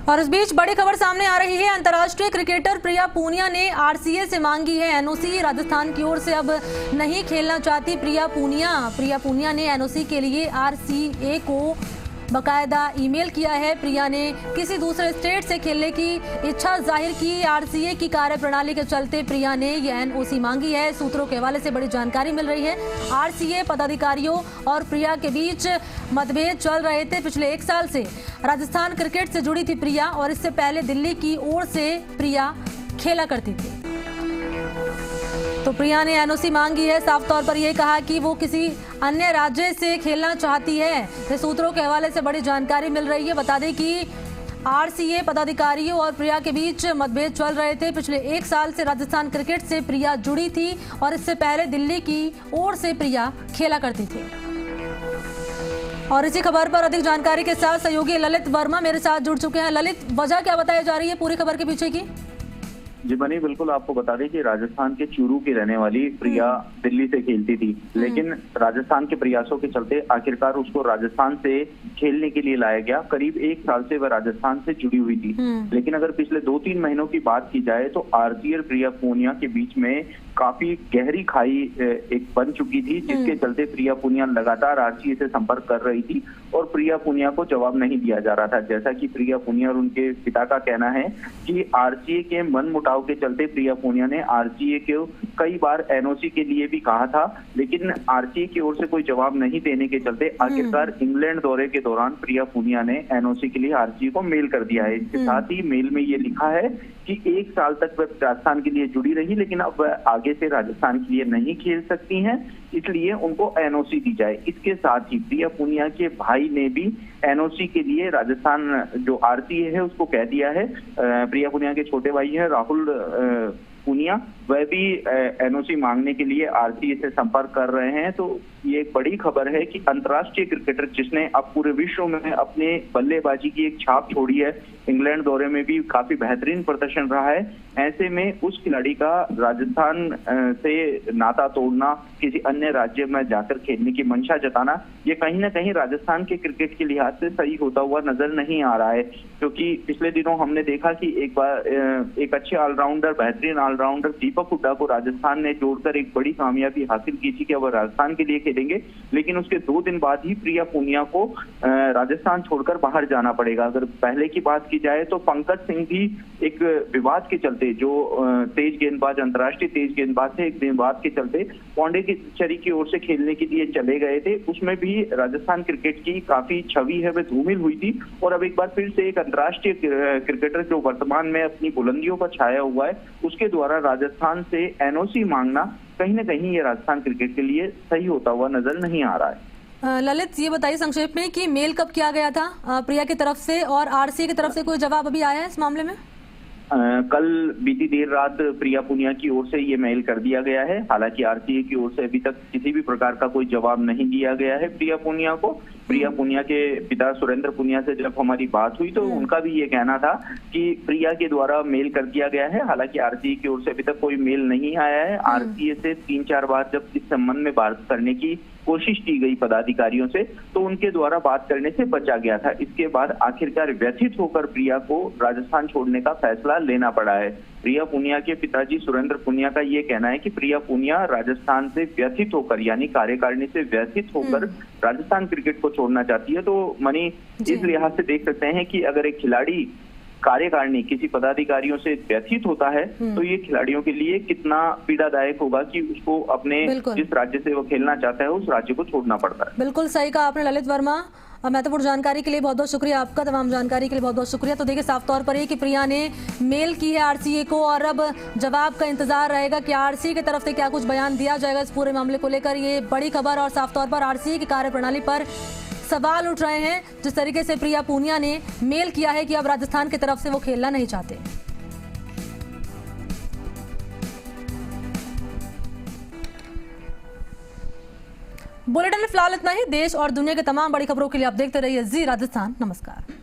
और इस बीच बड़ी खबर सामने आ रही है। अंतर्राष्ट्रीय क्रिकेटर प्रिया पूनिया ने आरसीए से मांगी है एनओसी। राजस्थान की ओर से अब नहीं खेलना चाहती प्रिया पूनिया ने एनओसी के लिए आरसीए को बकायदा ईमेल किया है। प्रिया ने किसी दूसरे स्टेट से खेलने की इच्छा जाहिर की। आरसीए की कार्यप्रणाली के चलते प्रिया ने यह एनओसी मांगी है। सूत्रों के हवाले से बड़ी जानकारी मिल रही है। आरसीए पदाधिकारियों और प्रिया के बीच मतभेद चल रहे थे। पिछले 1 साल से राजस्थान क्रिकेट से जुड़ी थी प्रिया और इससे पहले दिल्ली की ओर से प्रिया खेला करती थी। तो प्रिया ने एनओसी मांगी है। साफ तौर पर यह कहा कि वो किसी अन्य राज्य से खेलना चाहती है। सूत्रों के हवाले से बड़ी जानकारी मिल रही है। बता दें कि आरसीए पदाधिकारियों और प्रिया के बीच मतभेद चल रहे थे। पिछले 1 साल से राजस्थान क्रिकेट से प्रिया जुड़ी थी और इससे पहले दिल्ली की ओर से प्रिया खेला करती थी। और इसी खबर पर अधिक जानकारी के साथ सहयोगी ललित वर्मा मेरे साथ जुड़ चुके हैं। ललित, वजह क्या बताई जा रही है पूरी खबर के पीछे की? जी बनी, बिल्कुल आपको बता दें कि राजस्थान के चूरू की रहने वाली प्रिया दिल्ली से खेलती थी, लेकिन राजस्थान के प्रयासों के चलते आखिरकार उसको राजस्थान से खेलने के लिए लाया गया। करीब 1 साल से वह राजस्थान से जुड़ी हुई थी, लेकिन अगर पिछले 2-3 महीनों की बात की जाए तो आरसीए और प्रिया पूनिया के बीच में काफी गहरी खाई एक बन चुकी थी, जिसके चलते प्रिया पूनिया लगातार आरसीए से संपर्क कर रही थी और प्रिया पूनिया को जवाब नहीं दिया जा रहा था। जैसा कि प्रिया पूनिया और उनके पिता का कहना है कि आरसीए के मनमुटाव के चलते प्रिया पूनिया ने आरसीए को कई बार एनओसी के लिए भी कहा था, लेकिन आरसीए की ओर से कोई जवाब नहीं देने के चलते आखिरकार इंग्लैंड दौरे के दौरान प्रिया पूनिया ने एनओसी के लिए आरसीए को मेल कर दिया है। इसके साथ ही मेल में ये लिखा है कि 1 साल तक वह राजस्थान के लिए जुड़ी रही, लेकिन अब वह आगे से राजस्थान के लिए नहीं खेल सकती हैं, इसलिए उनको एनओसी दी जाए। इसके साथ ही प्रिया पूनिया के भाई ने भी एनओसी के लिए राजस्थान जो आरसीए है उसको कह दिया है। प्रिया पूनिया के छोटे भाई है राहुल पूनिया, वह भी एनओसी मांगने के लिए आरसीए से संपर्क कर रहे हैं। तो ये एक बड़ी खबर है कि अंतर्राष्ट्रीय क्रिकेटर जिसने अब पूरे विश्व में अपने बल्लेबाजी की एक छाप छोड़ी है, इंग्लैंड दौरे में भी काफी बेहतरीन प्रदर्शन रहा है, ऐसे में उस खिलाड़ी का राजस्थान से नाता तोड़ना, किसी अन्य राज्य में जाकर खेलने की मंशा जताना, ये कहीं ना कहीं राजस्थान के क्रिकेट के लिहाज से सही होता हुआ नजर नहीं आ रहा है। क्योंकि पिछले दिनों हमने देखा कि एक अच्छे ऑलराउंडर, बेहतरीन ऑलराउंडर दीपक हुड्डा को राजस्थान ने जोड़कर एक बड़ी कामयाबी हासिल की थी कि वह राजस्थान के लिए खेलेंगे, लेकिन उसके 2 दिन बाद ही प्रिया पूनिया को राजस्थान छोड़कर बाहर जाना पड़ेगा। अगर पहले की बात की जाए तो पंकज सिंह भी एक विवाद के चलते, जो तेज गेंदबाज, अंतर्राष्ट्रीय तेज गेंदबाज थे, एक विवाद के चलते पौंडीचेरी की ओर से खेलने के लिए चले गए थे। उसमें भी राजस्थान क्रिकेट की काफी छवि है वह धूमिल हुई थी और अब एक बार फिर से एक अंतर्राष्ट्रीय क्रिकेटर जो वर्तमान में अपनी बुलंदियों पर छाया हुआ है, उसके द्वारा राजस्थान से एनओसी मांगना कहीं ना कहीं ये राजस्थान क्रिकेट के लिए सही होता हुआ नजर नहीं आ रहा है। ललित, ये बताइए संक्षेप में कि मेल कब किया गया था प्रिया की तरफ से और आरसीए की तरफ से कोई जवाब अभी आया है इस मामले में? कल बीती देर रात प्रिया पूनिया की ओर से ये मेल कर दिया गया है। हालांकि आरसीए की ओर से अभी तक किसी भी प्रकार का कोई जवाब नहीं दिया गया है प्रिया पूनिया को। प्रिया पूनिया के पिता सुरेंद्र पूनिया से जब हमारी बात हुई तो उनका भी ये कहना था कि प्रिया के द्वारा मेल कर दिया गया है। हालांकि आरसीए की ओर से अभी तक कोई मेल नहीं आया है। आरसीए से 3-4 बार जब इस संबंध में बात करने की कोशिश की गई पदाधिकारियों से, तो उनके द्वारा बात करने से बचा गया था। इसके बाद आखिरकार व्यथित होकर प्रिया को राजस्थान छोड़ने का फैसला लेना पड़ा है। प्रिया पूनिया के पिताजी सुरेंद्र पूनिया का ये कहना है कि प्रिया पूनिया राजस्थान से व्यथित होकर, यानी कार्यकारिणी से व्यथित होकर राजस्थान क्रिकेट को छोड़ना चाहती है। तो मनी, इस लिहाज से देख सकते हैं कि अगर एक खिलाड़ी कार्यकारिणी किसी पदाधिकारियों से व्यथित होता है तो ये खिलाड़ियों के लिए कितना पीड़ादायक होगा कि उसको अपने जिस राज्य से वो खेलना चाहता है उस राज्य को छोड़ना पड़ता है। बिल्कुल सही कहा आपने ललित वर्मा। महत्वपूर्ण जानकारी के लिए बहुत बहुत शुक्रिया आपका, तमाम जानकारी के लिए बहुत बहुत शुक्रिया। तो देखिए, साफ तौर पर ये कि प्रिया ने मेल की है आरसीए को और अब जवाब का इंतजार रहेगा कि आरसीए की तरफ से क्या कुछ बयान दिया जाएगा इस पूरे मामले को लेकर। ये बड़ी खबर और साफ तौर पर आरसीए की कार्यप्रणाली पर सवाल उठ रहे हैं। जिस तरीके से प्रिया पूनिया ने मेल किया है कि अब राजस्थान की तरफ से वो खेलना नहीं चाहते। बुलेटिन में फिलहाल इतना ही। देश और दुनिया के तमाम बड़ी खबरों के लिए आप देखते रहिए जी राजस्थान। नमस्कार।